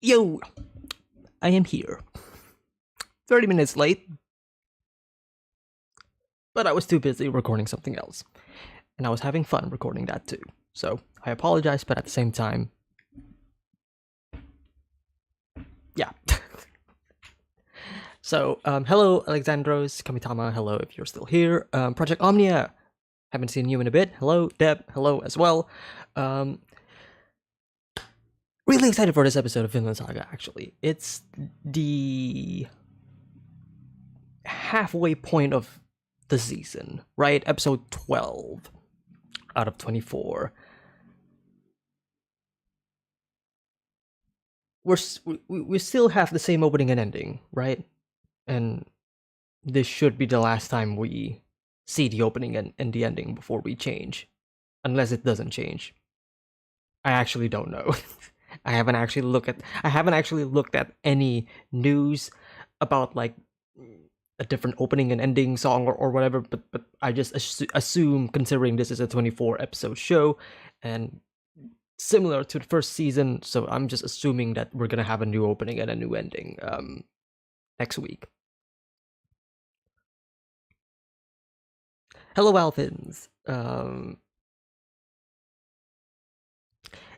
Yo, I am here. 30 minutes late, but I was too busy recording something else. And I was having fun recording that too. So I apologize, but at the same time, yeah. So, hello, Alexandros, Kamitama, hello if you're still here. Project Omnia, haven't seen you in a bit. Hello, Deb, hello as well. Really excited for this episode of Vinland Saga, actually. It's the halfway point of the season, right? Episode 12 out of 24. We still have the same opening and ending, right? And this should be the last time we see the opening and the ending before we change, unless it doesn't change. I actually don't know. I haven't actually looked at any news about like a different opening and ending song or whatever, but I just assume, considering this is a 24 episode show and similar to the first season, so I'm just assuming that we're gonna have a new opening and a new ending next week. Hello, Alphins.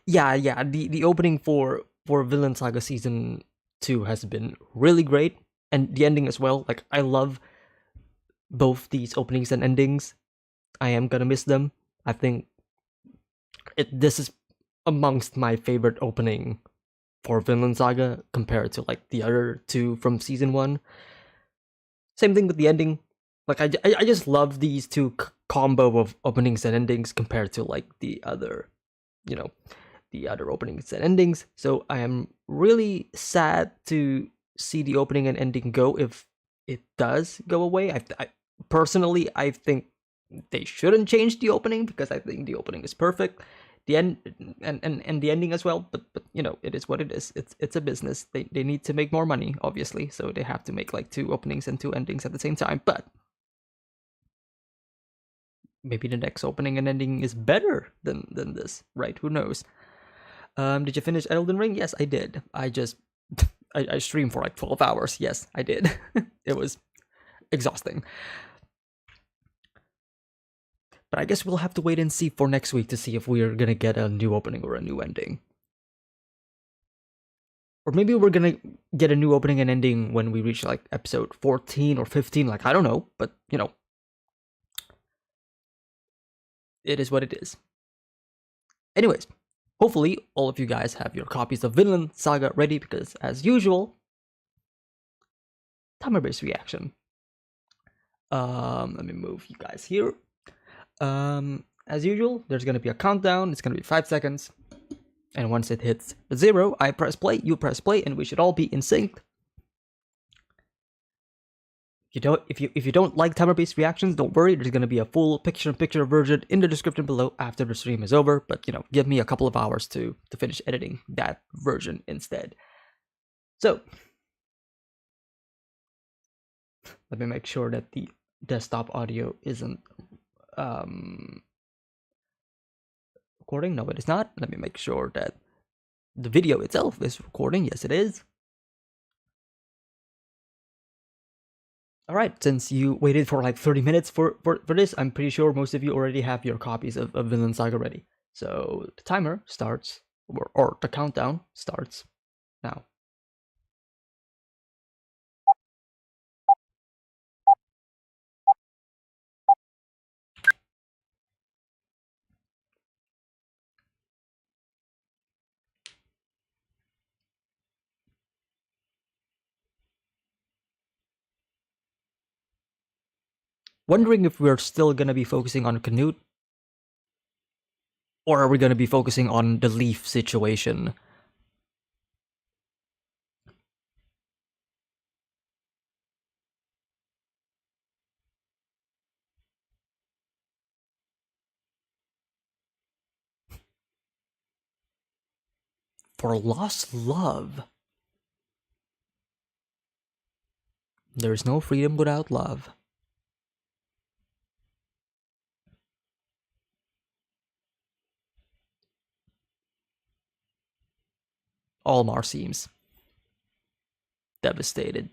Yeah. The opening for Vinland Saga season 2 has been really great, and the ending as well. Like, I love both these openings and endings. I am gonna miss them. I think this is amongst my favorite opening for Vinland Saga compared to like the other two from season 1. Same thing with the ending. Like, I just love these two combo of openings and endings compared to like the other openings and endings. So I am really sad to see the opening and ending go if it does go away. I personally, I think they shouldn't change the opening because I think the opening is perfect. The end and the ending as well, but it is what it is. It's a business. They need to make more money, obviously, so they have to make like 2 openings and 2 endings at the same time. But maybe the next opening and ending is better than this, right? Who knows? Did you finish Elden Ring? Yes, I did. I just I streamed for like 12 hours. Yes, I did. It was exhausting. But I guess we'll have to wait and see for next week to see if we're gonna get a new opening or a new ending. Or maybe we're gonna get a new opening and ending when we reach like episode 14 or 15, like I don't know, but it is what it is. Anyways, hopefully all of you guys have your copies of Vinland Saga ready because as usual, timer-based reaction. Let me move you guys here. As usual, there's gonna be a countdown. It's gonna be 5 seconds. And once it hits 0, I press play, you press play, and we should all be in sync. If you don't like timer-based reactions, don't worry. There's gonna be a full picture-in-picture version in the description below after the stream is over. But give me a couple of hours to finish editing that version instead. So let me make sure that the desktop audio isn't recording. No, it is not. Let me make sure that the video itself is recording. Yes, it is. Alright, since you waited for like 30 minutes for this, I'm pretty sure most of you already have your copies of Vinland Saga ready. So the timer starts, or the countdown starts now. Wondering if we're still gonna be focusing on Canute, or are we gonna be focusing on the Leaf situation? For lost love, there is no freedom without love. Almar seems. devastated.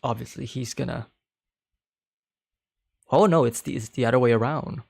Obviously, he's gonna. Oh no, it's the other way around.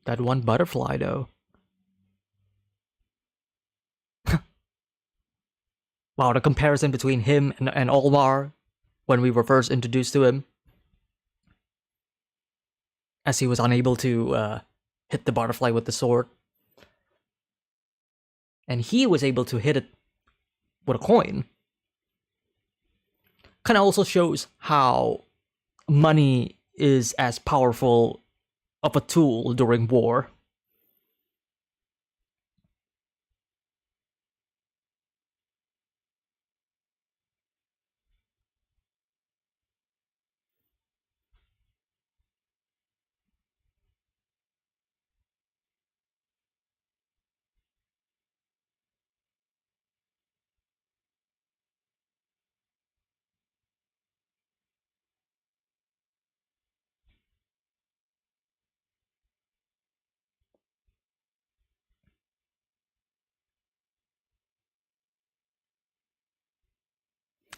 That one butterfly, though. Wow, the comparison between him and Olmar when we were first introduced to him, as he was unable to hit the butterfly with the sword, and he was able to hit it with a coin. Kind of also shows how money is as powerful of a tool during war.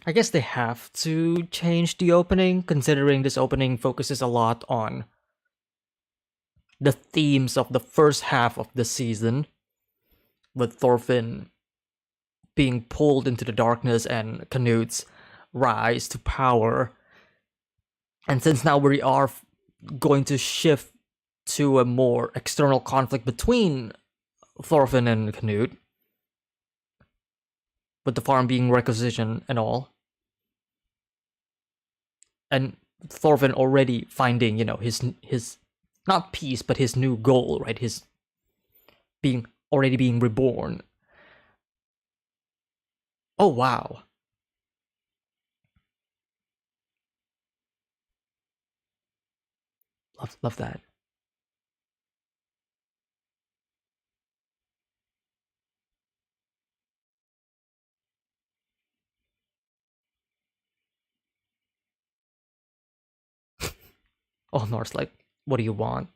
I guess they have to change the opening, considering this opening focuses a lot on the themes of the first half of the season, with Thorfinn being pulled into the darkness and Canute's rise to power. And since now we are going to shift to a more external conflict between Thorfinn and Canute, with the farm being requisitioned and all, and Thorfinn already finding, his not peace, but his new goal, right? His being reborn. Oh wow, love that. Oh, Norse, like, what do you want?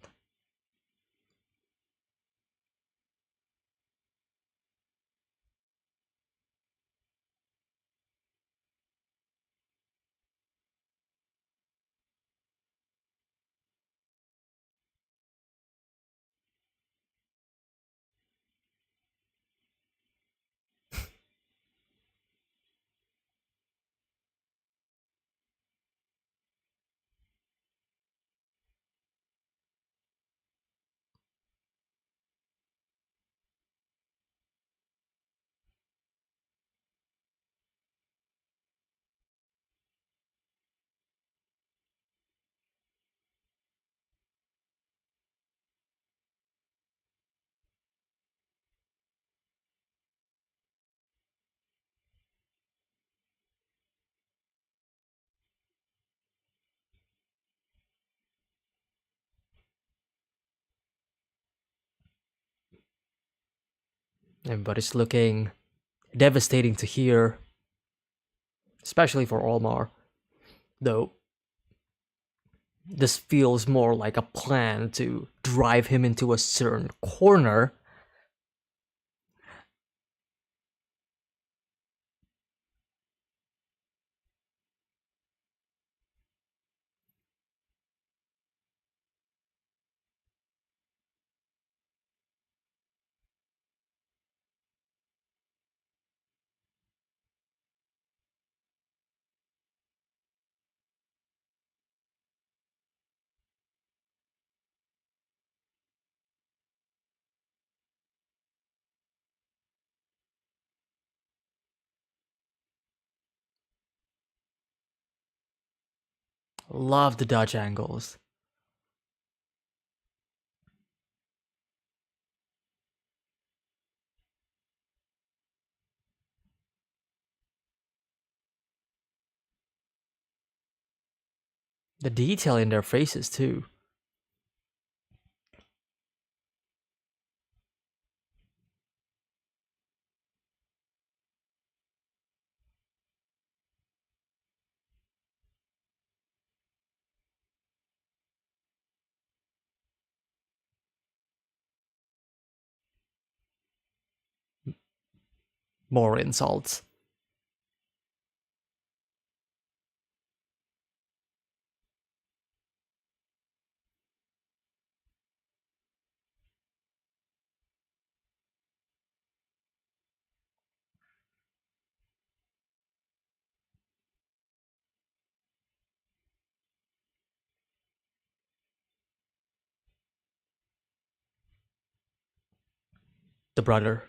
Everybody's looking devastating to hear, especially for Olmar. Though this feels more like a plan to drive him into a certain corner. Love the dodge angles. The detail in their faces too. More insults. The brother.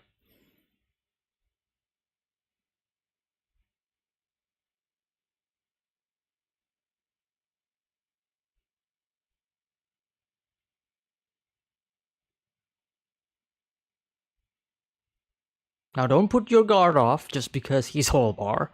Now don't put your guard off just because he's Holbar.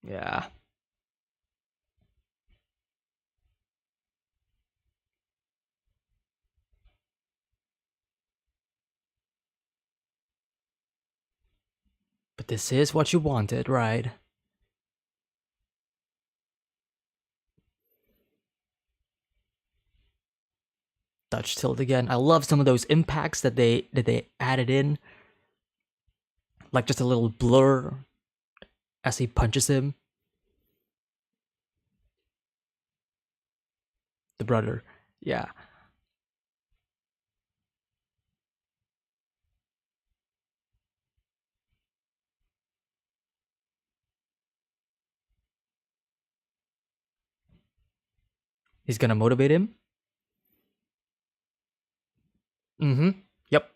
Yeah. But this is what you wanted, right? Touch tilt again. I love some of those impacts that they added in. Like just a little blur as he punches him. The brother. Yeah. He's gonna motivate him. Mm-hmm. Yep.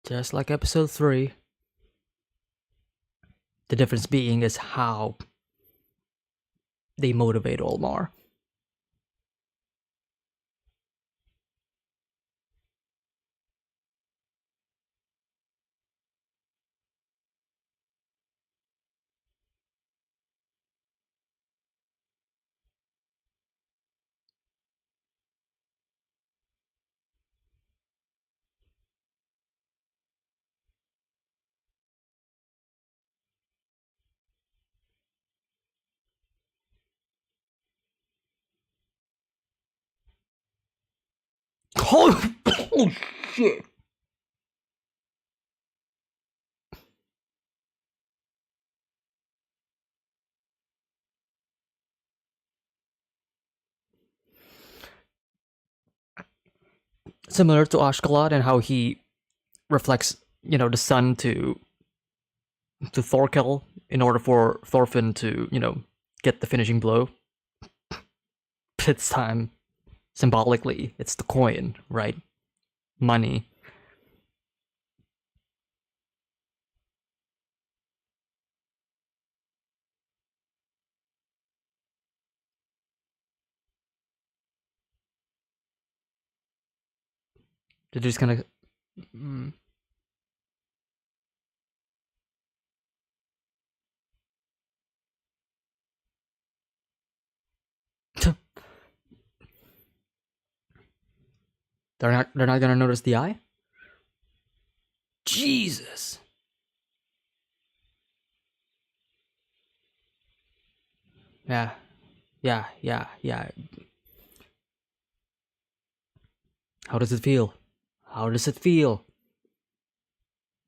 Just like episode 3. The difference being is how they motivate Olmar. Oh shit. Similar to Ashkelot and how he reflects, the sun to Thorkel in order for Thorfinn to, get the finishing blow. This time, symbolically, it's the coin, right? Money. They're just gonna. Mm. They're not gonna notice the eye. Jesus. Yeah. Yeah. Yeah. Yeah. How does it feel? How does it feel?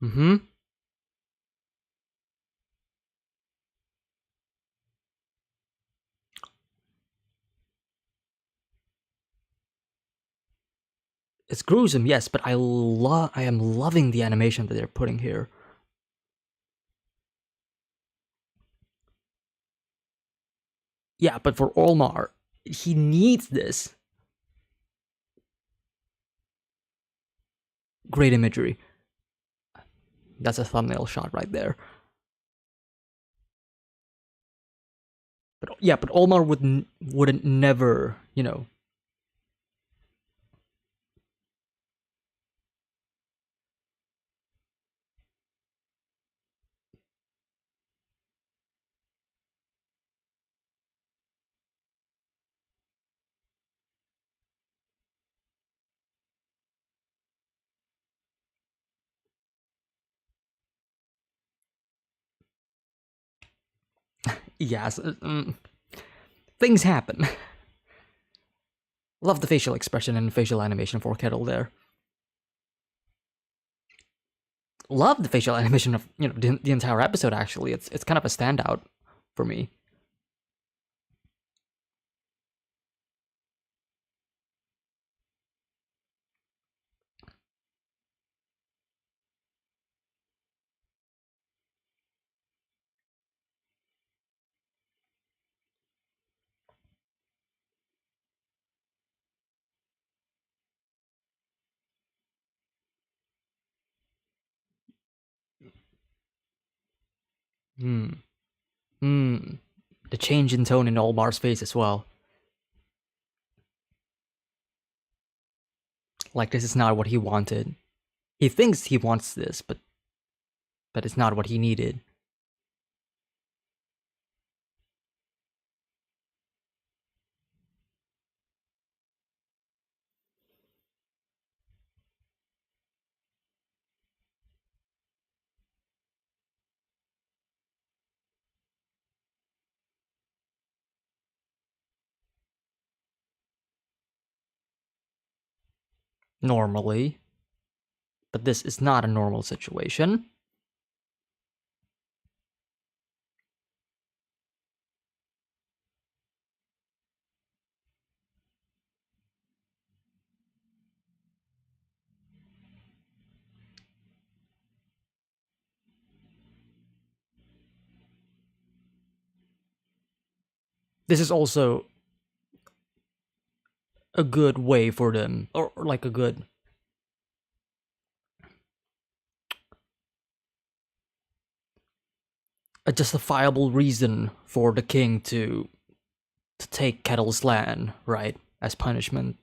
Mm-hmm. It's gruesome, yes, but I am loving the animation that they're putting here. Yeah, but for Olmar, he needs this. Great imagery. That's a thumbnail shot right there. But yeah, but Olmar wouldn't never, yes, things happen. Love the facial expression and facial animation for Kettle there. Love the facial animation of the entire episode. Actually, it's kind of a standout for me. Hmm. Hmm. The change in tone in Olmar's face as well. Like this is not what he wanted. He thinks he wants this, but it's not what he needed. Normally, but this is not a normal situation. This is also a good way for them, or like a good, a justifiable reason for the king to take Kettle's land, right, as punishment.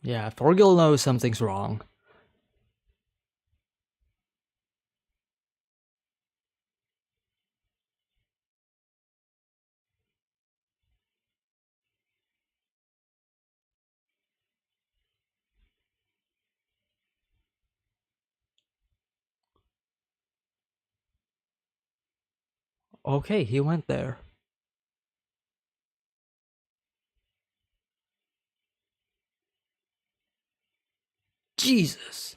Yeah, Thorgil knows something's wrong. Okay, he went there. Jesus.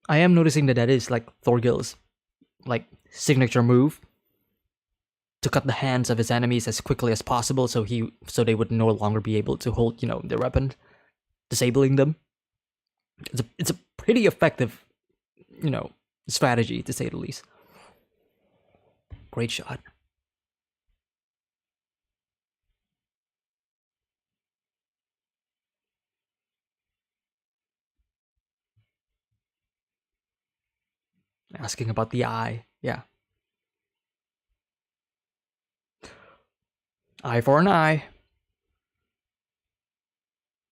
I am noticing that that is like Thorgil's like signature move to cut the hands of his enemies as quickly as possible, so they would no longer be able to hold their weapon, disabling them. It's a pretty effective strategy to say the least. Great shot. Asking about the eye. Yeah. Eye for an eye.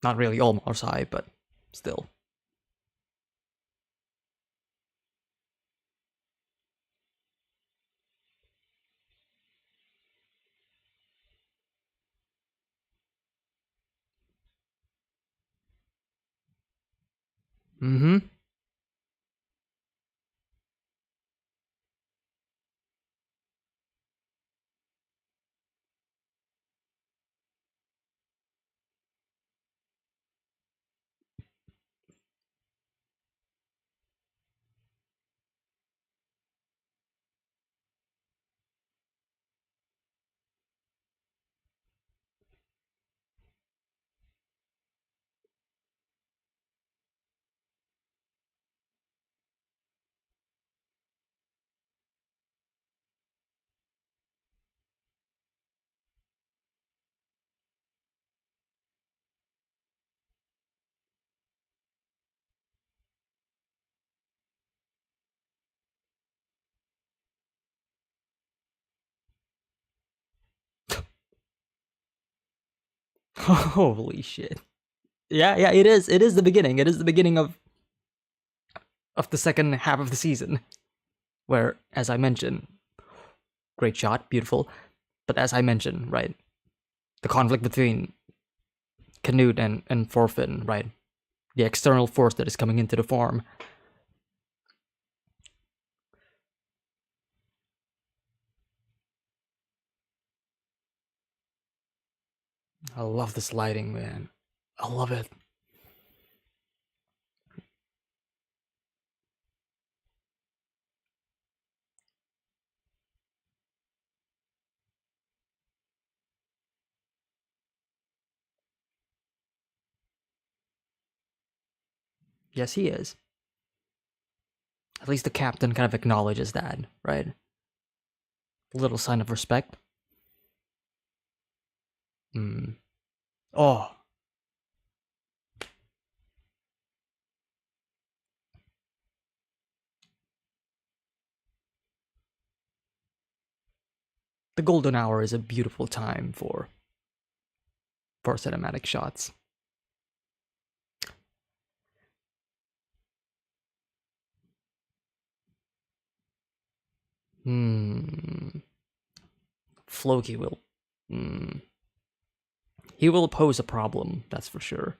Not really Olmar's eye, but still. Mm-hmm. Holy shit. Yeah, yeah, it is. It is the beginning. It is the beginning of the second half of the season. Where, as I mentioned, great shot, beautiful. But as I mentioned, right, the conflict between Canute and Thorfinn, right? The external force that is coming into the farm. I love this lighting, man. I love it. Yes, he is. At least the captain kind of acknowledges that, right? A little sign of respect. Hmm. Oh, the golden hour is a beautiful time for cinematic shots. Hmm. Floki will. Hmm. He will pose a problem, that's for sure.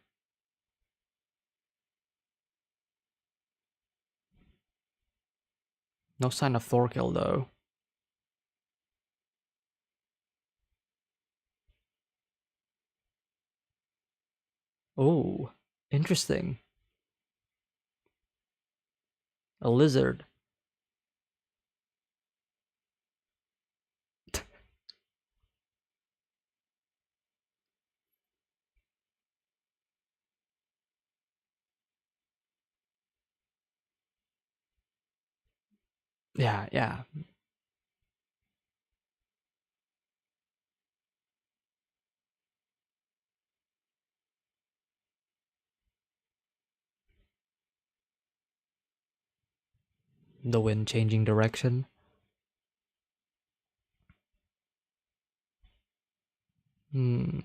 No sign of Thorkill, though. Oh, interesting. A lizard. Yeah, yeah. The wind changing direction. Hmm.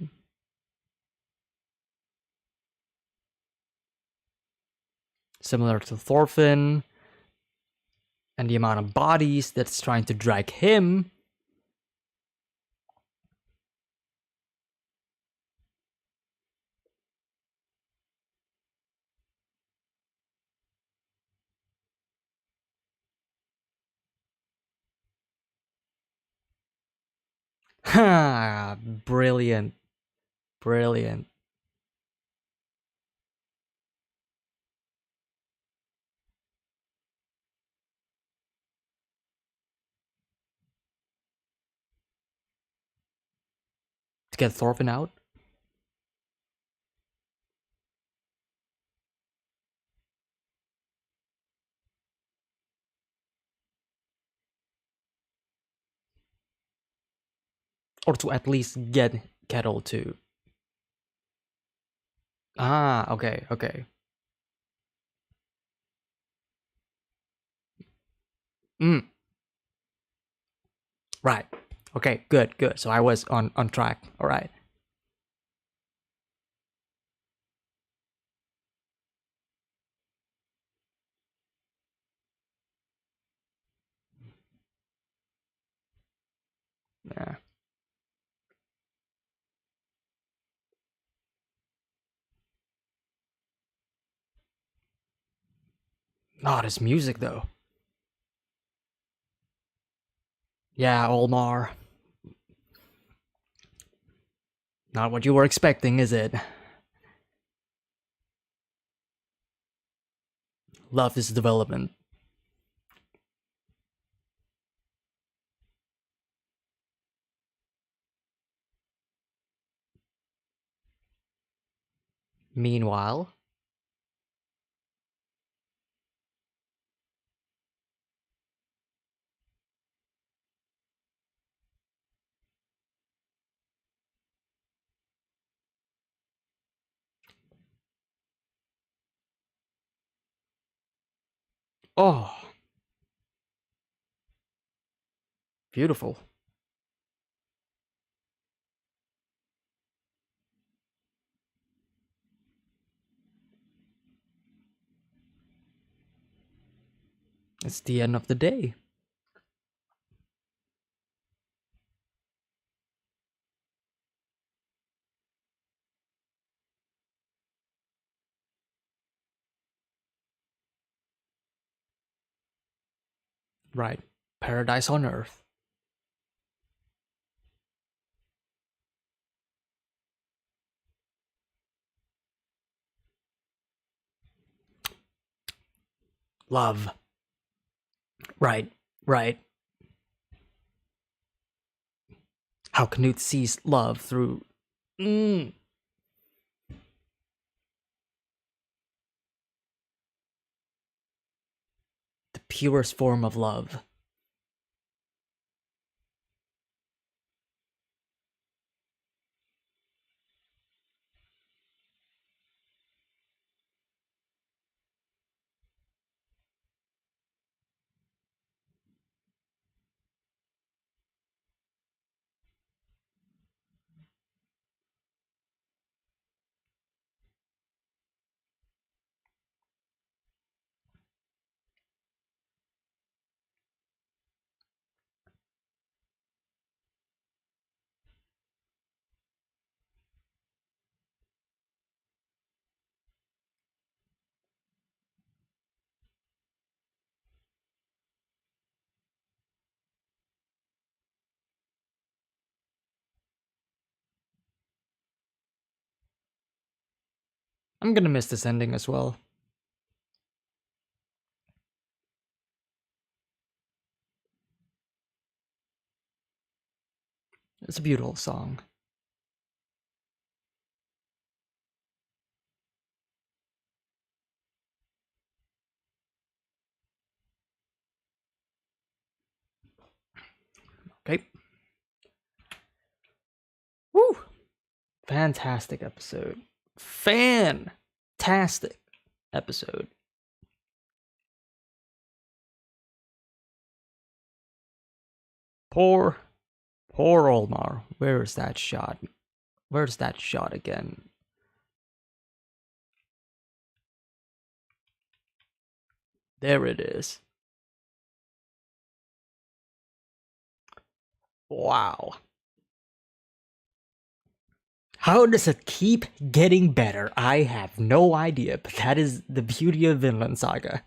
Similar to Thorfinn, and the amount of bodies that's trying to drag him. Ha! Brilliant. Brilliant. get Thorfinn out? Or to at least get Kettle to... Ah, okay, okay. Mm, right. Okay, good, good. So I was on track. All right. Yeah. Oh, this music though. Yeah, Olmar. Not what you were expecting, is it? Love this development. Meanwhile, oh, beautiful. It's the end of the day. Right. Paradise on Earth. Love. Right, right. How Canute sees love through... Mm, the purest form of love. I'm gonna miss this ending as well. It's a beautiful song. Okay. Woo! Fantastic episode. Fantastic episode. Poor, poor Olmar. Where is that shot? Where's that shot again? There it is. Wow. How does it keep getting better? I have no idea, but that is the beauty of Vinland Saga.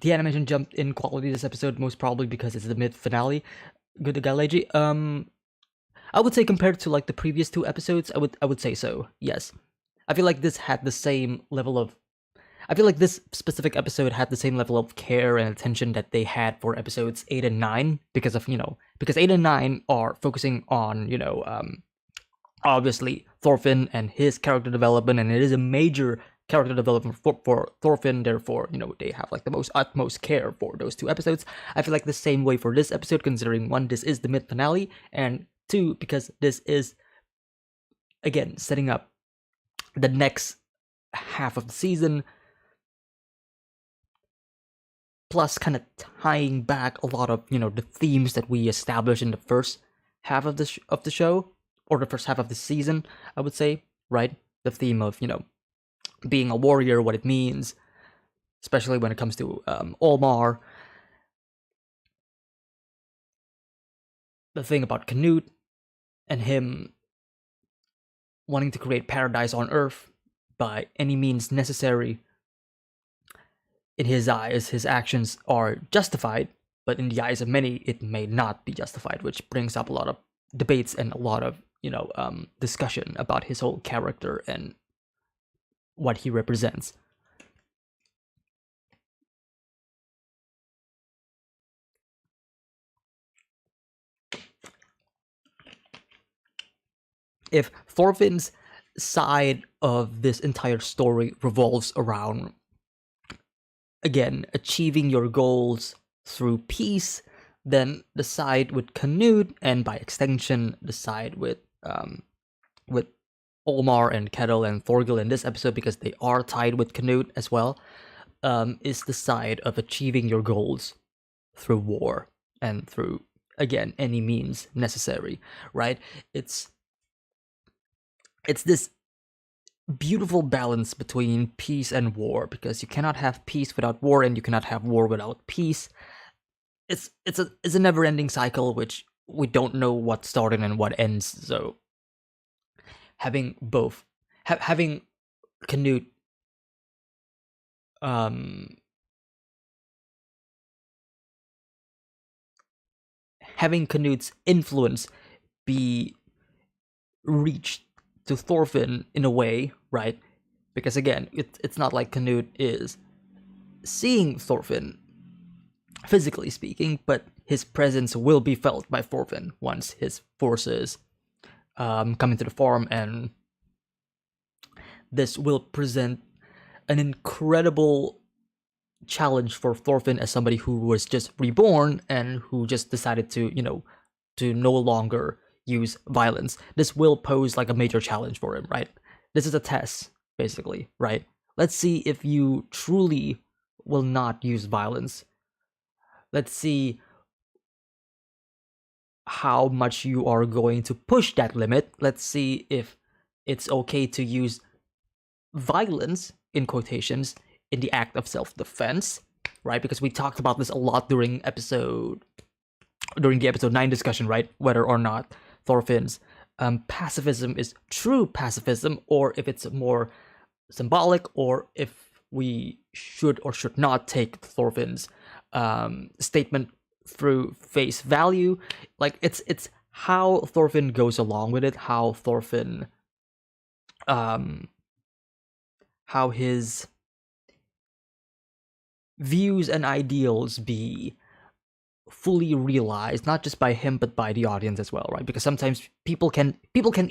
The animation jumped in quality this episode, most probably because it's the mid finale. Good to Galeji. I would say compared to like the previous two episodes, I would say so. Yes, I feel like this had the same level of. I feel like this specific episode had the same level of care and attention that they had for episodes 8 and 9 because of because 8 and 9 are focusing on obviously Thorfinn and his character development, and it is a major character development for Thorfinn. Therefore, they have like the most utmost care for those two episodes. I feel like the same way for this episode, considering one, this is the mid finale, and two, because this is again setting up the next half of the season, plus kind of tying back a lot of the themes that we established in the first half of the show, or the first half of the season, I would say, right? The theme of being a warrior, what it means, especially when it comes to Olmar. The thing about Canute and him wanting to create paradise on Earth by any means necessary. In his eyes, his actions are justified, but in the eyes of many, it may not be justified, which brings up a lot of debates and a lot of discussion about his whole character and what he represents. If Thorfinn's side of this entire story revolves around, again, achieving your goals through peace, then the side with Canute, and by extension, the side with Olmar and Kettle and Thorgil in this episode, because they are tied with Canute as well, is the side of achieving your goals through war and through, again, any means necessary, right? It's this beautiful balance between peace and war, because you cannot have peace without war, and you cannot have war without peace. It's a never-ending cycle, which we don't know what started and what ends. So having both, having Canute, having Canute's influence be reached to Thorfinn in a way, right? Because again, it's not like Canute is seeing Thorfinn, physically speaking, but his presence will be felt by Thorfinn once his forces come into the farm, and this will present an incredible challenge for Thorfinn as somebody who was just reborn and who just decided to, to no longer use violence. This will pose like a major challenge for him, right? This is a test, basically, right? Let's see if you truly will not use violence. Let's see how much you are going to push that limit. Let's see if it's okay to use violence, in quotations, in the act of self-defense, right? Because we talked about this a lot during the episode 9 discussion, right? Whether or not Thorfinn's pacifism is true pacifism, or if it's more symbolic, or if we should or should not take Thorfinn's statement through face value. Like it's how Thorfinn goes along with it, how Thorfinn, how his views and ideals be fully realized, not just by him but by the audience as well, right? Because sometimes people can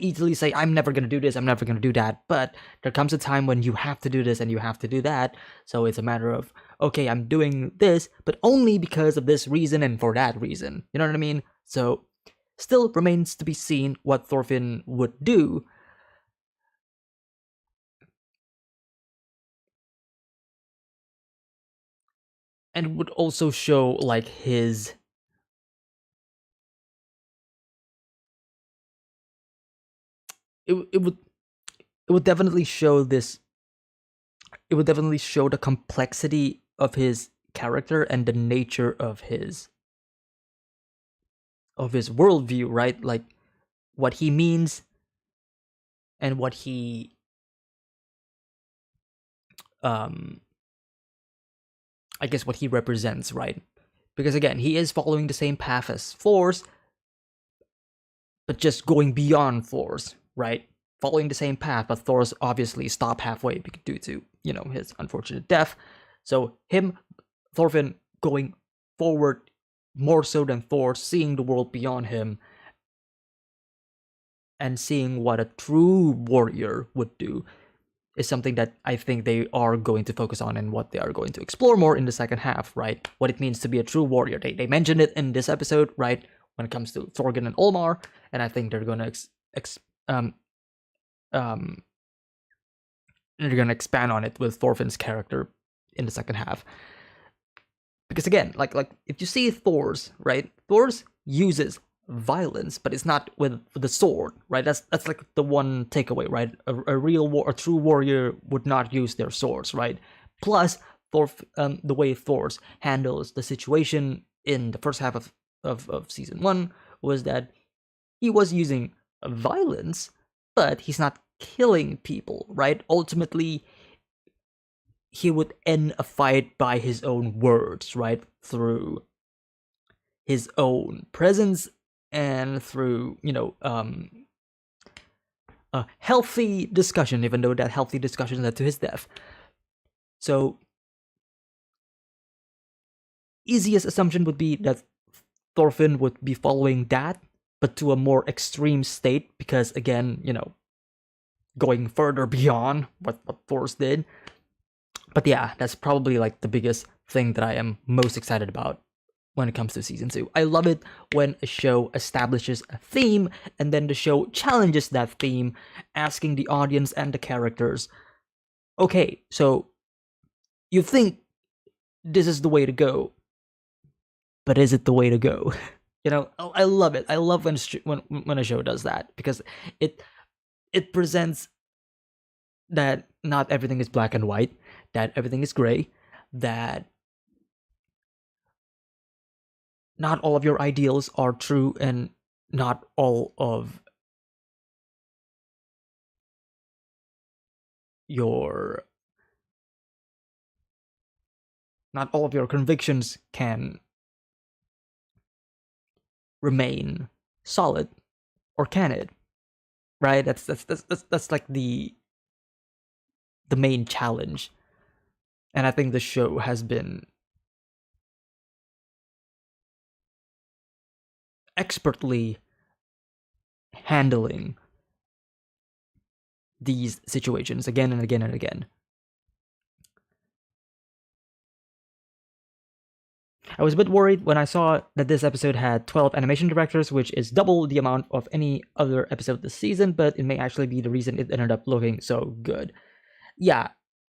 easily say, I'm never going to do this, I'm never going to do that, but there comes a time when you have to do this and you have to do that. So it's a matter of, okay, I'm doing this, but only because of this reason and for that reason. You know what I mean? So still remains to be seen what Thorfinn would do. And would also show like his it would definitely show this. It would definitely show the complexity of his character and the nature of his worldview, right? Like what he means and what he I guess what he represents, right? Because again, he is following the same path as Force, but just going beyond Thor's, right? Following the same path, but Thor's obviously stopped halfway due to, his unfortunate death. So Thorfinn, going forward more so than Thor, seeing the world beyond him, and seeing what a true warrior would do is something that I think they are going to focus on and what they are going to explore more in the second half, right? What it means to be a true warrior. They mentioned it in this episode, right? When it comes to Thorgyn and Olmar, and I think they're gonna they're gonna expand on it with Thorfinn's character in the second half. Because again, like if you see Thor's, right? Thor's uses violence, but it's not with the sword, right? That's like the one takeaway, right? A true warrior would not use their swords, right? Plus, the way Thor handles the situation in the first half of season 1 was that he was using violence, but he's not killing people, right? Ultimately, he would end a fight by his own words, right? Through his own presence and through, a healthy discussion, even though that healthy discussion led to his death. So, easiest assumption would be that Thorfinn would be following that, but to a more extreme state, because again, going further beyond what Thor's did. But yeah, that's probably like the biggest thing that I am most excited about when it comes to season 2. I love it when a show establishes a theme and then the show challenges that theme, asking the audience and the characters, okay, so you think this is the way to go, but is it the way to go? I love it. I love when a show does that, because it presents that not everything is black and white, that everything is gray, that not all of your ideals are true, and not all of your convictions can remain solid, or can it? Right? That's like the main challenge. And I think the show has been expertly handling these situations again and again and again. I was a bit worried when I saw that this episode had 12 animation directors, which is double the amount of any other episode this season, but it may actually be the reason it ended up looking so good. Yeah,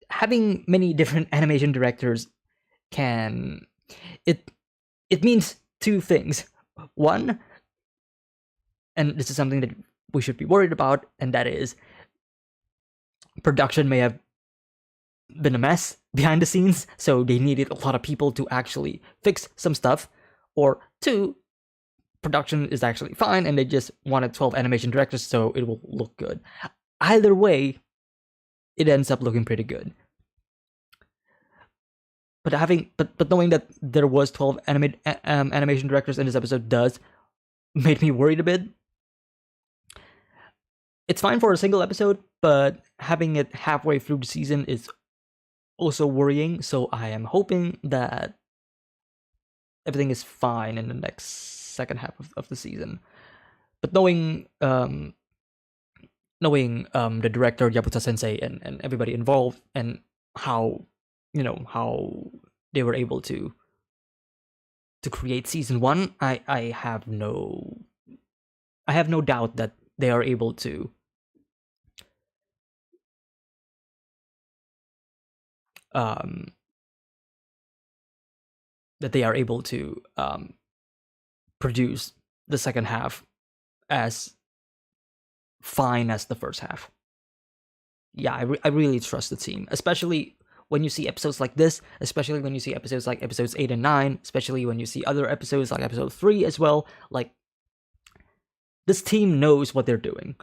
having many different animation directors it means two things. One, and this is something that we should be worried about, and that is production may have been a mess behind the scenes, so they needed a lot of people to actually fix some stuff. Or two, production is actually fine and they just wanted 12 animation directors so it will look good. Either way, it ends up looking pretty good. But knowing that there was 12 animation directors in this episode made me worried a bit. It's fine for a single episode, but having it halfway through the season is also worrying, so I am hoping that everything is fine in the next second half of the season. But knowing the director Yabuta Sensei and everybody involved, and how they were able to create season 1, I have no doubt that they are able to produce the second half as fine as the first half. Yeah, I really trust the team, especially when you see episodes like this, especially when you see episodes like episodes 8 and 9, especially when you see other episodes like episode 3 as well. Like, this team knows what they're doing.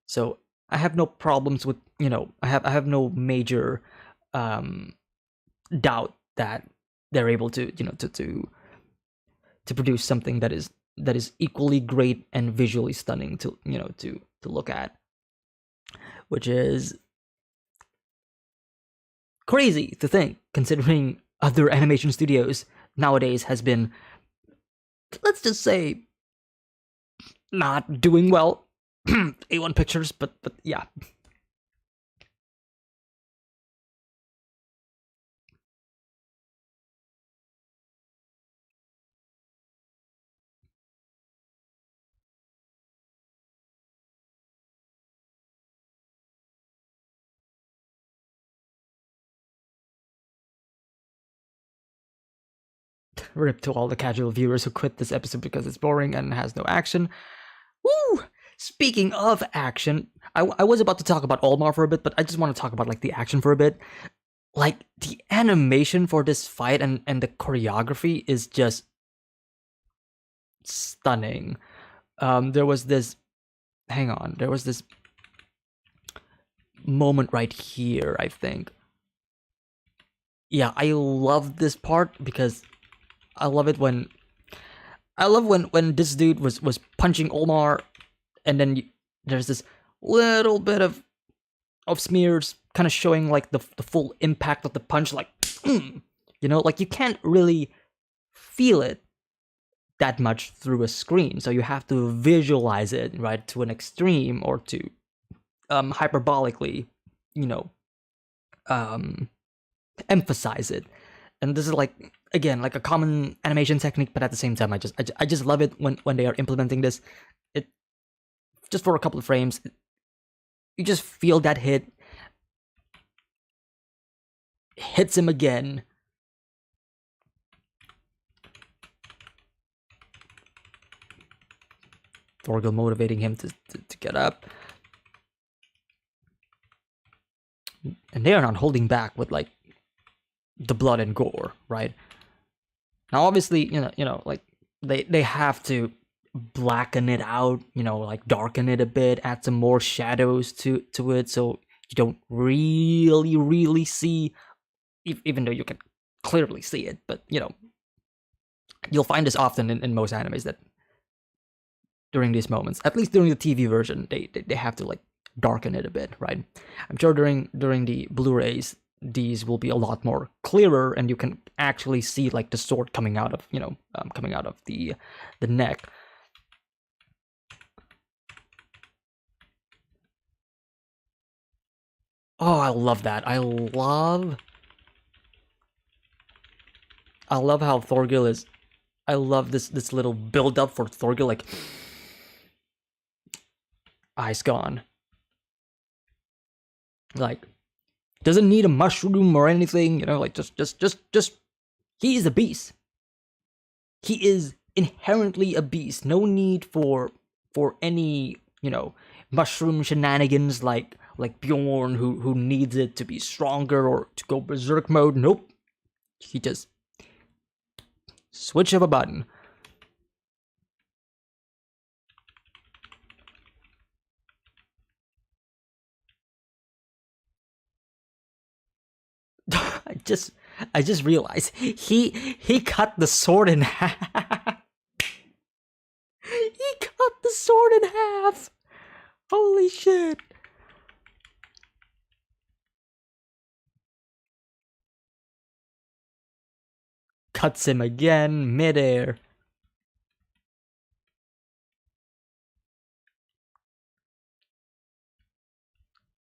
So I have no problems with, I have no major doubt that they're able to, to produce something that is that is equally great and visually stunning to to look at, which is crazy to think, considering other animation studios nowadays has been, let's just say, not doing well. A1 Pictures, but yeah. Rip to all the casual viewers who quit this episode because it's boring and has no action. Woo! Speaking of action, I was about to talk about Olmar for a bit, but I just want to talk about like the action for a bit. Like the animation for this fight and the choreography is just stunning. There was this moment right here, I think. Yeah, I love this part because I love it when this dude was punching Olmar, and then there's this little bit of smears kind of showing like the full impact of the punch, like like you can't really feel it that much through a screen, so you have to visualize it right to an extreme, or to hyperbolically emphasize it. And this is like, again, like a common animation technique, but at the same time, I just love it when they are implementing this. It just for a couple of frames, you just feel that hits him again. Thorgil motivating him to get up. And they are not holding back with like the blood and gore, right? Now obviously, like they have to blacken it out, like darken it a bit, add some more shadows to it, so you don't really see, even though you can clearly see it. But you'll find this often in most animes, that during these moments, at least during the TV version, they have to like darken it a bit, right? I'm sure during the Blu-rays, these will be a lot more clearer, and you can actually see like the sword coming out of the neck. Oh, I love that. I love how Thorgil is. I love this little build up for Thorgil, like eyes gone. Like, doesn't need a mushroom or anything, like just he is a beast. He is inherently a beast. No need for any, mushroom shenanigans like Bjorn, who needs it to be stronger or to go berserk mode. Nope. He just switch of a button. I just realized he cut the sword in half. He cut the sword in half. Holy shit. Cuts him again midair.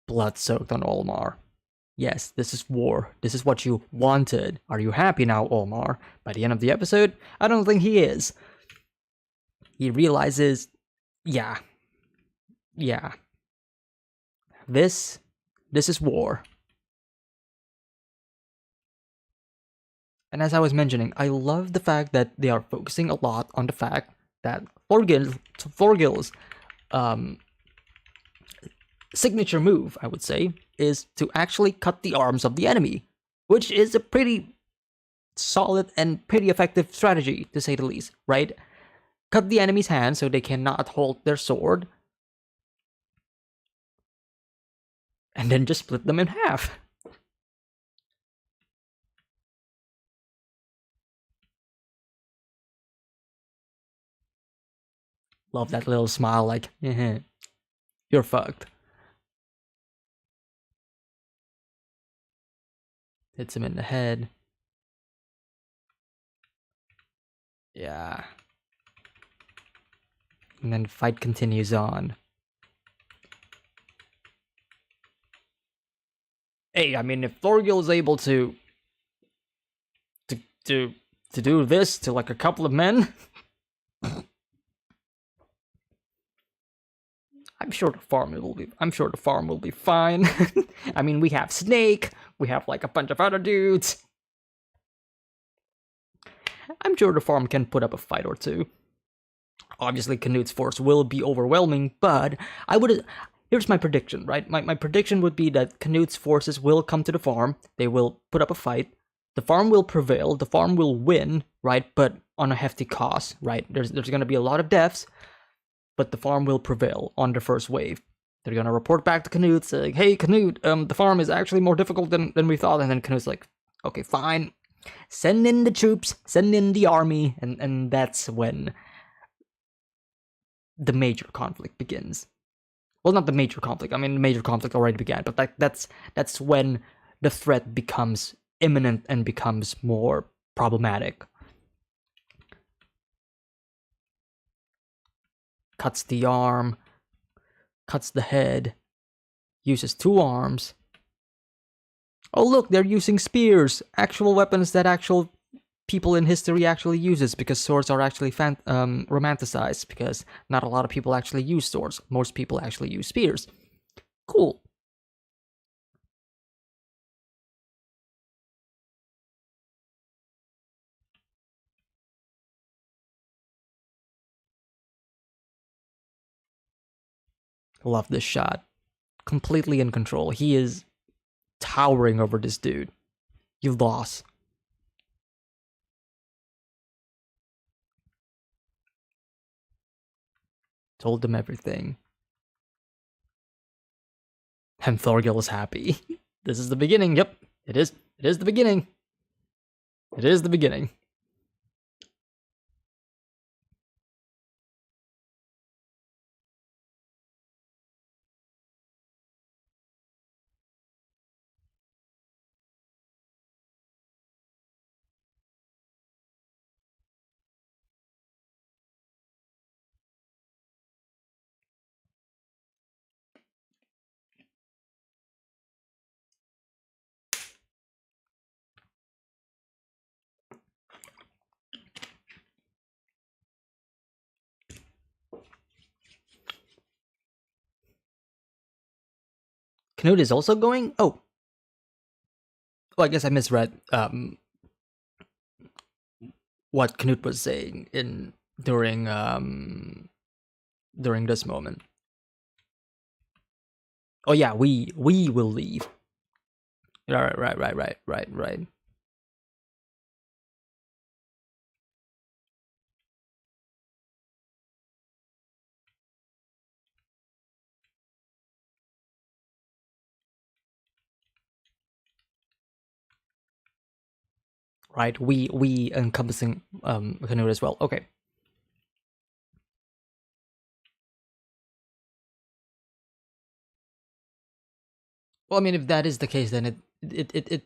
Blood soaked on Olmar. Yes, this is war. This is what you wanted. Are you happy now, Olmar? By the end of the episode, I don't think he is. He realizes, yeah. This is war. And as I was mentioning, I love the fact that they are focusing a lot on the fact that Thorgil's signature move, I would say, is to actually cut the arms of the enemy, which is a pretty solid and pretty effective strategy, to say the least, right? Cut the enemy's hands so they cannot hold their sword, and then just split them in half. Love that little smile, like, you're fucked. Hits him in the head. Yeah. And then fight continues on. Hey, I mean, if Thorgil is able to do this to like a couple of men, I'm sure the farm will be fine. I mean, we have Snake, we have like a bunch of other dudes. I'm sure the farm can put up a fight or two. Obviously, Canute's force will be overwhelming, but here's my prediction, right? My prediction would be that Canute's forces will come to the farm, they will put up a fight, the farm will prevail, the farm will win, right? But on a hefty cost, right? There's gonna be a lot of deaths, but the farm will prevail on the first wave. They're gonna report back to Canute saying, hey, Canute, the farm is actually more difficult than we thought, and then Canute's like, okay, fine. Send in the troops, send in the army, and that's when the major conflict begins. Well, not the major conflict. I mean, the major conflict already began, but that's when the threat becomes imminent and becomes more problematic. Cuts the arm, cuts the head, uses 2 arms. Oh look, they're using spears, actual weapons that actual people in history actually uses, because swords are actually romanticized, because not a lot of people actually use swords. Most people actually use spears. Cool. Love this shot. Completely in control. He is towering over this dude. You lost. Told him everything. And Thorgil is happy. This is the beginning. Yep, it is. It is the beginning. It is the beginning. Knut is also going? Oh. Well, I guess I misread what Knut was saying during this moment. Oh yeah, we will leave. Right. Right, we encompassing Canute as well. Okay. Well, I mean, if that is the case, then it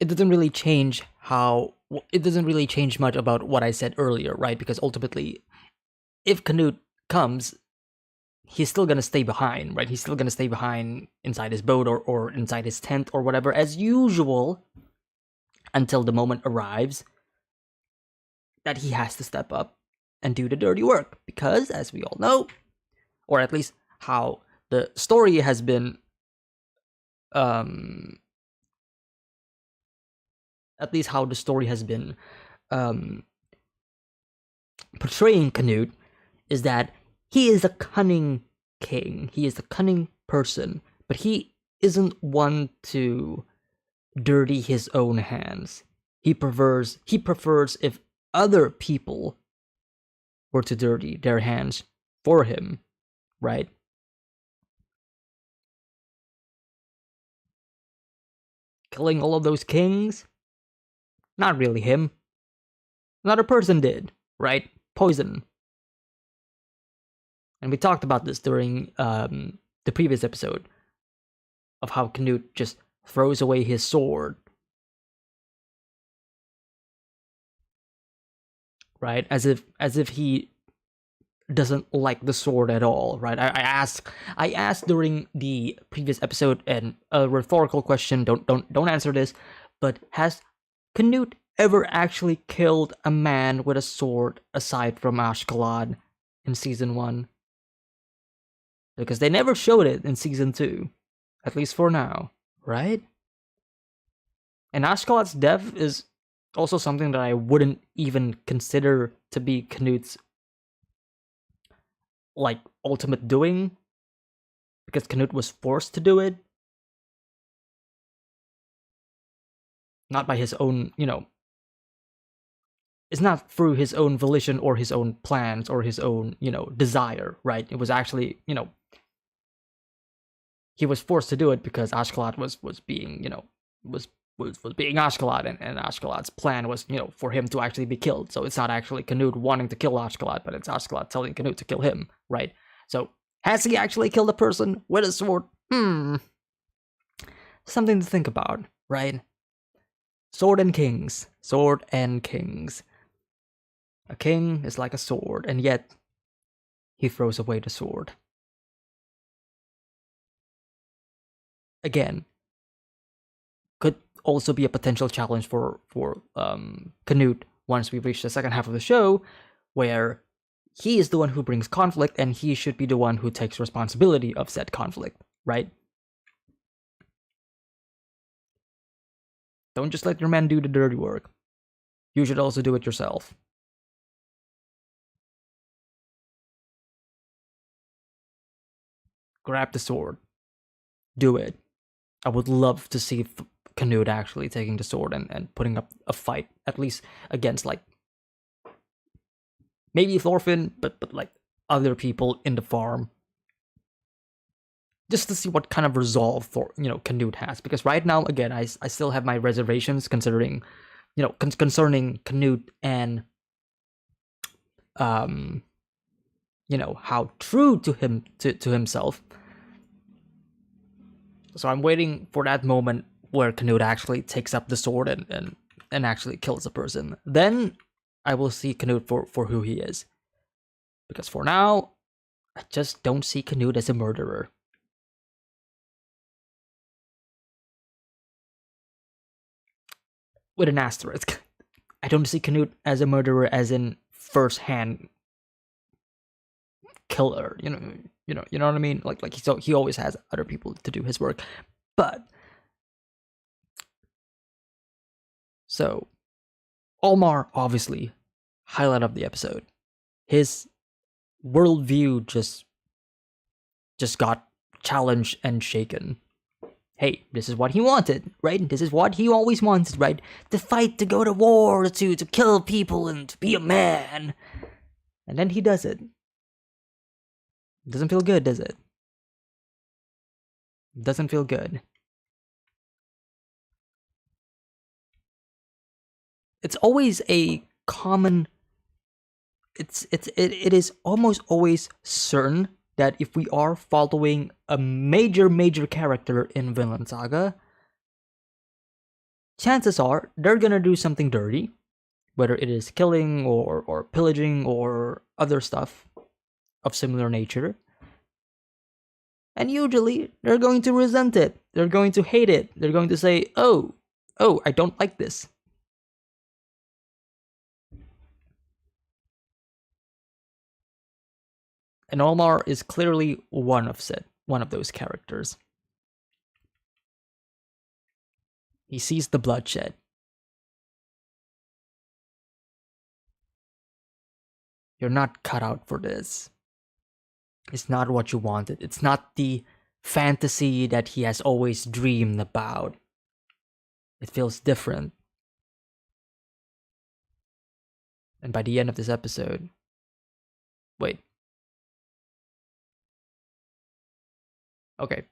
doesn't really change how it doesn't really change much about what I said earlier, right? Because ultimately, if Canute comes, he's still gonna stay behind, right? He's still gonna stay behind inside his boat or inside his tent or whatever, as usual, until the moment arrives that he has to step up and do the dirty work. Because, as we all know, or at least how the story has been, at least how the story has been portraying Canute, is that he is a cunning king. He is a cunning person, but he isn't one to dirty his own hands. He prefers if other people were to dirty their hands for him, right? Killing all of those kings? Not really him. Another person did, right? Poison. And we talked about this during the previous episode of how Canute just throws away his sword, right? As if he doesn't like the sword at all, right? I asked during the previous episode, and a rhetorical question. Don't answer this, but has Canute ever actually killed a man with a sword aside from Ashkelon in season 1? Because they never showed it in season 2, at least for now, right? And Ashkelon's death is also something that I wouldn't even consider to be Canute's like ultimate doing, because Canute was forced to do it, not by his own, it's not through his own volition or his own plans or his own, desire, right? It was actually, he was forced to do it because Ashkelon was being, was being Ashkelon, and Ashkelon's plan was, for him to actually be killed. So it's not actually Canute wanting to kill Ashkelon, but it's Ashkelon telling Canute to kill him, right? So has he actually killed a person with a sword? Something to think about, right? Sword and kings. Sword and kings. A king is like a sword, and yet he throws away the sword. Again, could also be a potential challenge for Canute once we reach the second half of the show, where he is the one who brings conflict, and he should be the one who takes responsibility of said conflict, right? Don't just let your men do the dirty work. You should also do it yourself. Grab the sword. Do it. I would love to see Canute actually taking the sword and putting up a fight, at least against, like, maybe Thorfinn, but like other people in the farm, just to see what kind of resolve Canute has. Because right now, again, I still have my reservations considering, concerning Canute and how true to him to himself. So I'm waiting for that moment where Canute actually takes up the sword and actually kills a person. Then I will see Canute for who he is. Because for now, I just don't see Canute as a murderer. With an asterisk. I don't see Canute as a murderer as in first-hand killer. You know what I mean? Like he always has other people to do his work. But so Olmar, obviously, highlight of the episode. His worldview just got challenged and shaken. Hey, this is what he wanted, right? This is what he always wanted, right? To fight, to go to war, to kill people, and to be a man. And then he does it. It doesn't feel good, does it? It doesn't feel good. It's always a common... It is almost always certain that if we are following a major character in Vinland Saga, chances are they're gonna do something dirty, whether it is killing or pillaging or other stuff of similar nature. And usually they're going to resent it. They're going to hate it. They're going to say, oh, I don't like this. And Olmar is clearly one of those characters. He sees the bloodshed. You're not cut out for this. It's not what you wanted. It's not the fantasy that he has always dreamed about. It feels different. And by the end of this episode... Wait. Okay.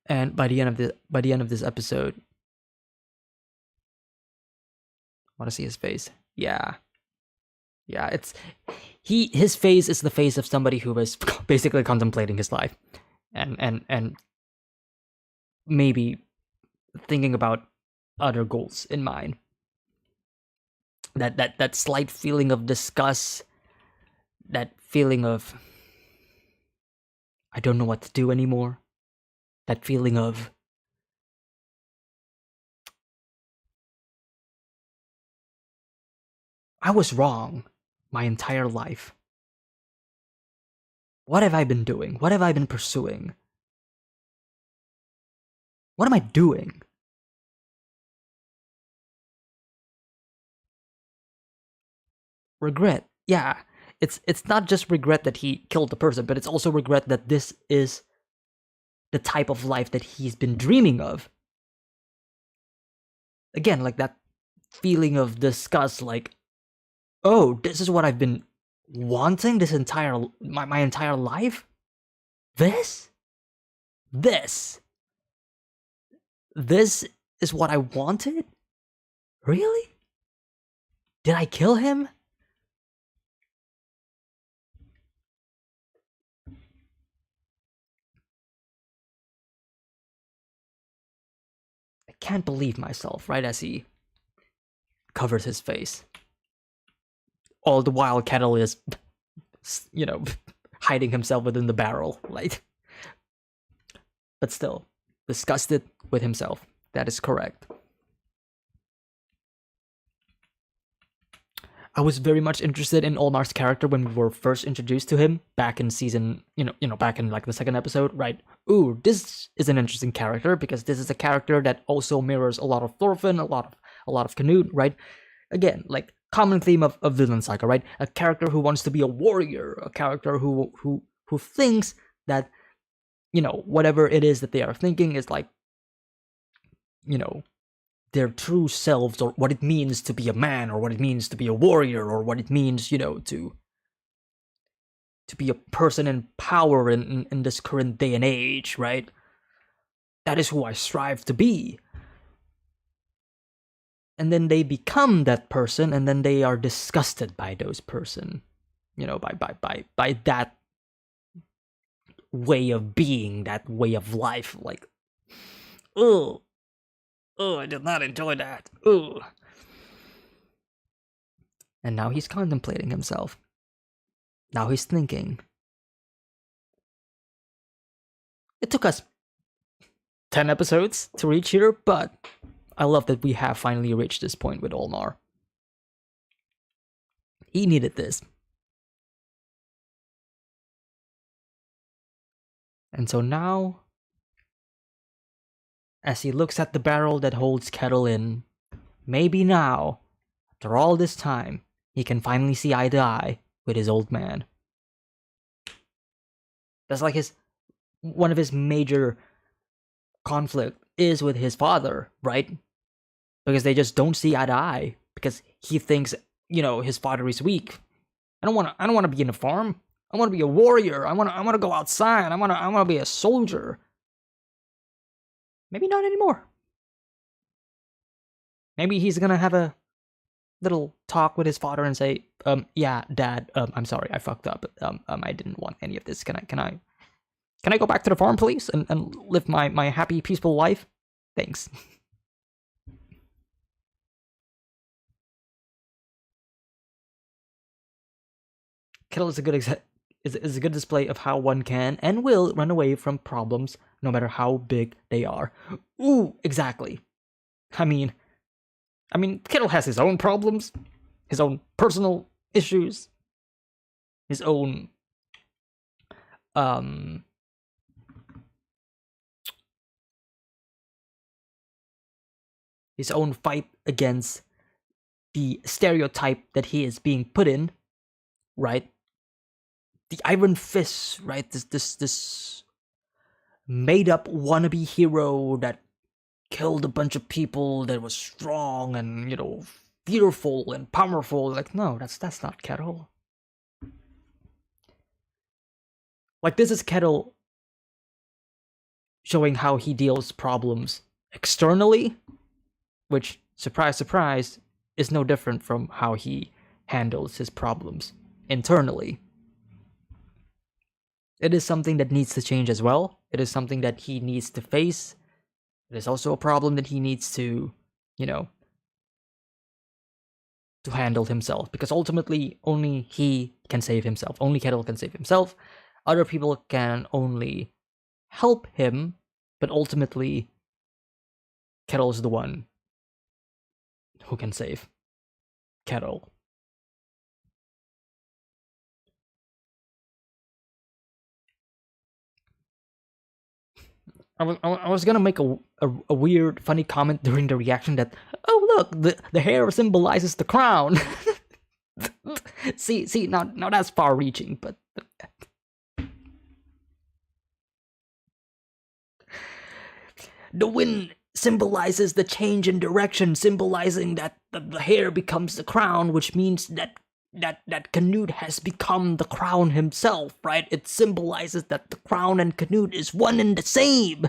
And by the end of this episode... I want to see his face. Yeah, his face is the face of somebody who is basically contemplating his life, and maybe thinking about other goals in mind. That slight feeling of disgust, that feeling of I don't know what to do anymore, that feeling of I was wrong my entire life. What have I been doing? What have I been pursuing? What am I doing? Regret. Yeah, it's not just regret that he killed the person, but it's also regret that this is the type of life that he's been dreaming of. Again, like that feeling of disgust, like, oh, this is what I've been wanting this entire my entire life? This? This is what I wanted? Really? Did I kill him? I can't believe myself, right as he covers his face. All the while Kettle is, hiding himself within the barrel, like. But still, disgusted with himself. That is correct. I was very much interested in Olmar's character when we were first introduced to him back in season, back in like the second episode, right? Ooh, this is an interesting character because this is a character that also mirrors a lot of Thorfinn, a lot of Canute, right? Again, like common theme of Vinland Saga, right? A character who wants to be a warrior, a character who thinks that, whatever it is that they are thinking is like, their true selves, or what it means to be a man, or what it means to be a warrior, or what it means, to be a person in power in this current day and age, right? That is who I strive to be. And then they become that person, and then they are disgusted by those person, by that way of being, that way of life, like, oh, I did not enjoy that. Oh. And now he's contemplating himself. Now he's thinking. It took us 10 episodes to reach here, but I love that we have finally reached this point with Olmar. He needed this. And so now, as he looks at the barrel that holds Kettle in, maybe now, after all this time, he can finally see eye to eye with his old man. That's like one of his major conflict is with his father, right? Because they just don't see eye to eye because he thinks, his father is weak. I don't want to be in a farm. I want to be a warrior. I want to go outside. I want to be a soldier. Maybe not anymore. Maybe he's going to have a little talk with his father and say, yeah, Dad, I'm sorry, I fucked up. I didn't want any of this. Can I go back to the farm, please, and live my happy, peaceful life? Thanks. Kettle is a good display of how one can and will run away from problems, no matter how big they are. Ooh, exactly. I mean, Kettle has his own problems, his own personal issues, his own fight against the stereotype that he is being put in, right? The Iron Fist, right? This made up wannabe hero that killed a bunch of people, that was strong and, fearful and powerful. Like, no, that's not Kettle. Like, this is Kettle showing how he deals problems externally, which, surprise, surprise, is no different from how he handles his problems internally. It is something that needs to change as well. It is something that he needs to face. It is also a problem that he needs to, to handle himself, because ultimately only he can save himself. Only Kettle can save himself. Other people can only help him, but ultimately Kettle is the one who can save Kettle. I was gonna make a weird, funny comment during the reaction that, oh look, the hair symbolizes the crown. see, now that's far-reaching, but the wind symbolizes the change in direction, symbolizing that the hair becomes the crown, which means that Canute has become the crown himself, right? It symbolizes that the crown and Canute is one and the same.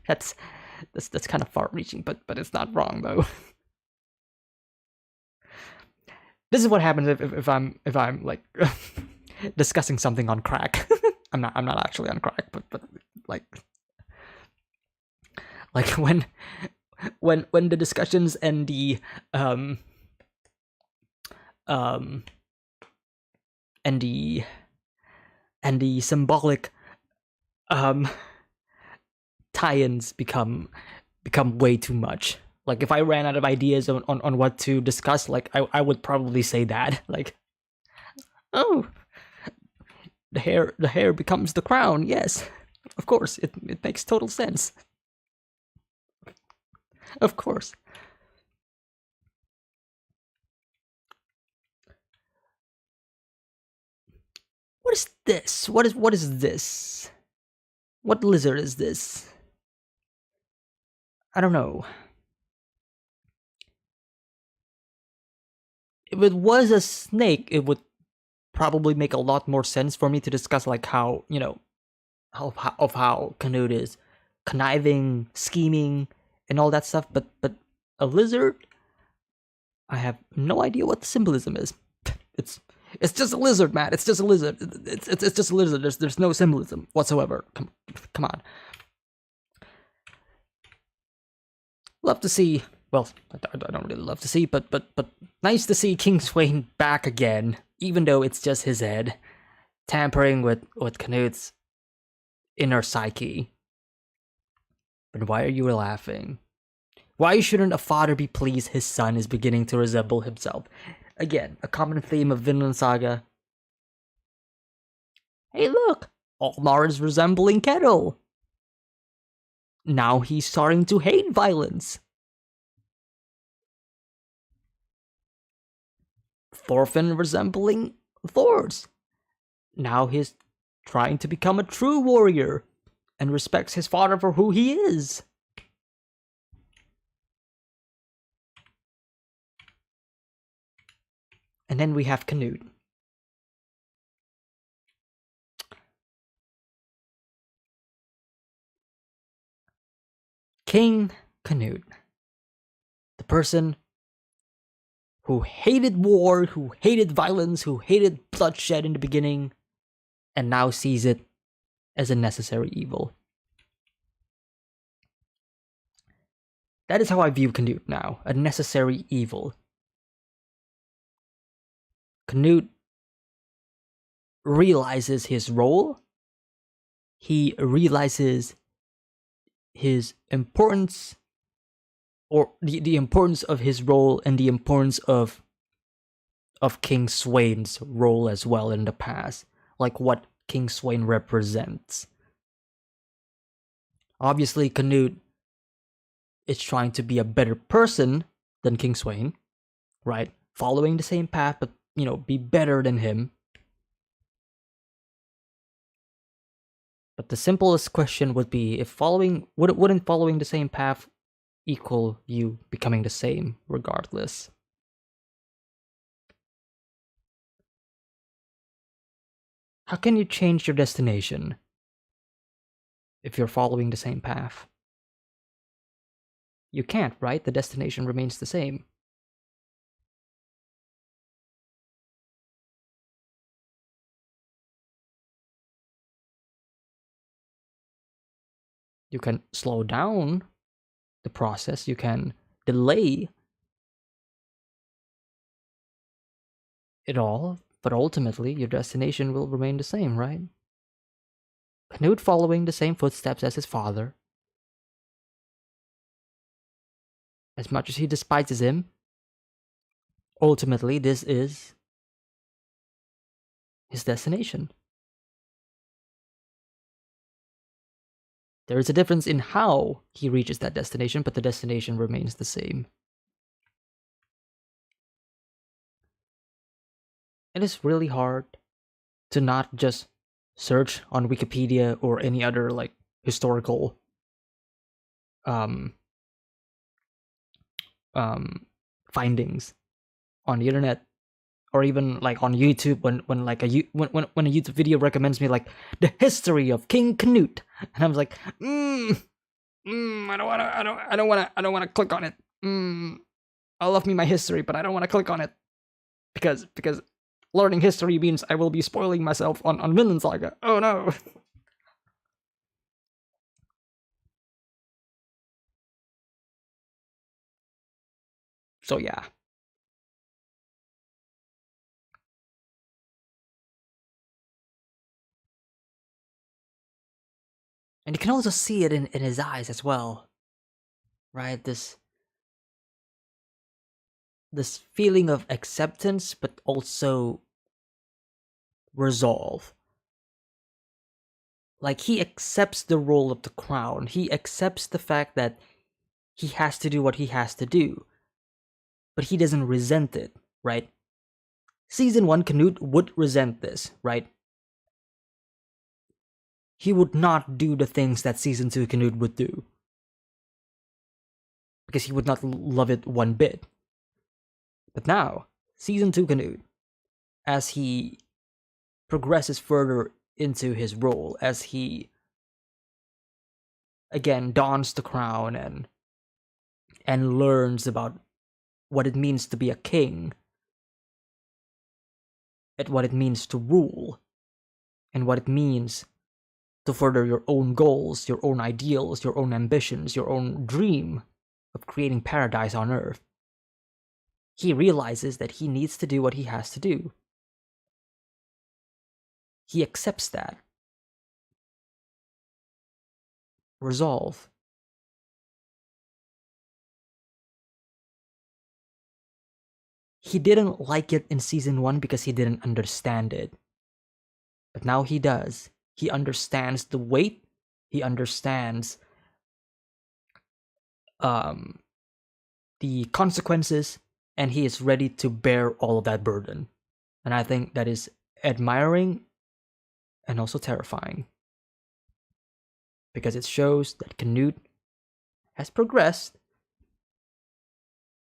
That's kind of far-reaching, but it's not wrong though. This is what happens if I'm like discussing something on crack. I'm not actually on crack, but like when the discussions and the and the symbolic tie-ins become way too much. Like if I ran out of ideas on what to discuss, like I would probably say that, like, oh, the hair becomes the crown. Yes, of course, it makes total sense. Of course. What is this? What is this? What lizard is this? I don't know. If it was a snake, it would probably make a lot more sense for me to discuss, like how, how Canute is conniving, scheming, and all that stuff. But a lizard, I have no idea what the symbolism is. It's just a lizard, man. It's just a lizard. It's just a lizard. There's no symbolism whatsoever. Come on. Love to see. Well, I don't really love to see, but nice to see King Swain back again, even though it's just his head, tampering with Canute's inner psyche. But why are you laughing? Why shouldn't a father be pleased his son is beginning to resemble himself? Again, a common theme of Vinland Saga. Hey look! Olmar is resembling Kettle. Now he's starting to hate violence. Thorfinn resembling Thors. Now he's trying to become a true warrior and respects his father for who he is. And then we have Canute. King Canute. The person who hated war, who hated violence, who hated bloodshed in the beginning, and now sees it as a necessary evil. That is how I view Canute now, a necessary evil. Canute realizes his role. He realizes his importance, or the importance of his role, and the importance of King Sweyn's role as well in the past, like what King Sweyn represents. Obviously, Canute is trying to be a better person than King Sweyn, right? Following the same path, but be better than him. But the simplest question would be, if wouldn't following the same path equal you becoming the same regardless? How can you change your destination if you're following the same path? You can't, right? The destination remains the same. You can slow down the process, you can delay it all, but ultimately your destination will remain the same, right? Canute following the same footsteps as his father. As much as he despises him, ultimately this is his destination. There is a difference in how he reaches that destination, but the destination remains the same. It is really hard to not just search on Wikipedia or any other like historical findings on the internet, or even like on YouTube when a YouTube video recommends me like the history of King Canute, and I was like, I don't wanna click on it. I love me my history, but I don't want to click on it because learning history means I will be spoiling myself on Vinland Saga. Oh no. So yeah. And you can also see it in his eyes as well. Right? This feeling of acceptance, but also resolve. Like, he accepts the role of the crown. He accepts the fact that he has to do what he has to do. But he doesn't resent it, right? Season 1, Canute would resent this, right? He would not do the things that Season 2 Canute would do. Because he would not love it one bit. But now, Season 2 Canute, as he progresses further into his role, as he again dons the crown and learns about what it means to be a king, and what it means to rule, and what it means to further your own goals, your own ideals, your own ambitions, your own dream of creating paradise on earth. He realizes that he needs to do what he has to do. He accepts that. Resolve. He didn't like it in Season 1 because he didn't understand it. But now he does. He understands the weight. He understands the consequences, and he is ready to bear all of that burden. And I think that is admiring and also terrifying. Because it shows that Canute has progressed,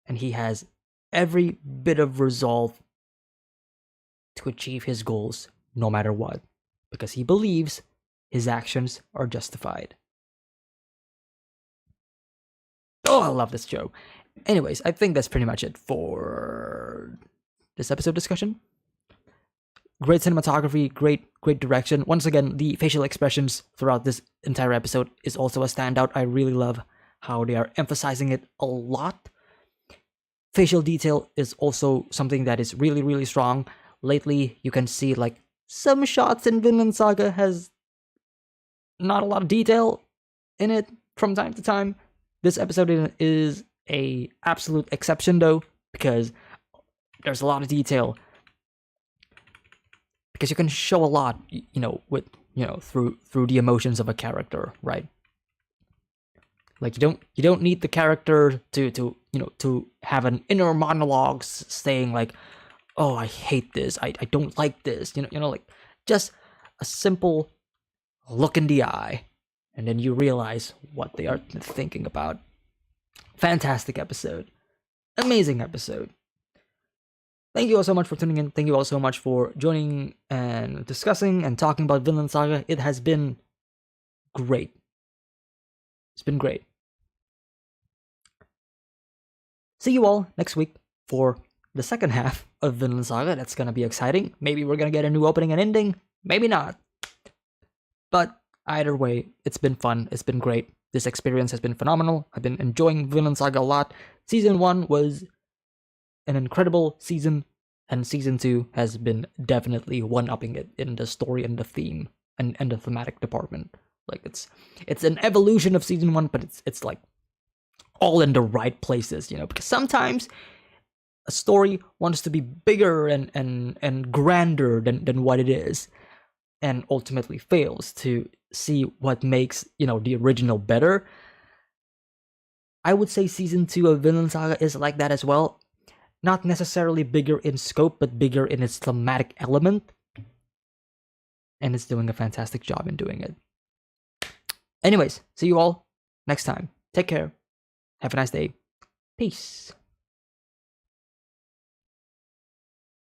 and he has every bit of resolve to achieve his goals no matter what. Because he believes his actions are justified. Oh, I love this show. Anyways, I think that's pretty much it for this episode discussion. Great cinematography, great direction. Once again, the facial expressions throughout this entire episode is also a standout. I really love how they are emphasizing it a lot. Facial detail is also something that is really, really strong. Lately, you can see like some shots in Vinland Saga has not a lot of detail in it from time to time. This episode is a absolute exception though, because there's a lot of detail. Because you can show a lot, through the emotions of a character, right? Like you don't need the character to have an inner monologue saying like, oh, I hate this, I don't like this, like just a simple look in the eye, and then you realize what they are thinking about. Fantastic episode. Amazing episode. Thank you all so much for tuning in. Thank you all so much for joining and discussing and talking about Vinland Saga. It has been great. It's been great. See you all next week for the second half of Vinland Saga. That's gonna be exciting. Maybe we're gonna get a new opening and ending. Maybe not. But either way, it's been fun. It's been great. This experience has been phenomenal. I've been enjoying Vinland Saga a lot. Season 1 was an incredible season, and Season 2 has been definitely one-upping it in the story and the theme and the thematic department. Like it's an evolution of Season 1, but it's like all in the right places, because sometimes a story wants to be bigger and grander than what it is, and ultimately fails to see what makes, the original better. I would say Season 2 of Vinland Saga is like that as well. Not necessarily bigger in scope, but bigger in its thematic element. And it's doing a fantastic job in doing it. Anyways, see you all next time. Take care. Have a nice day. Peace.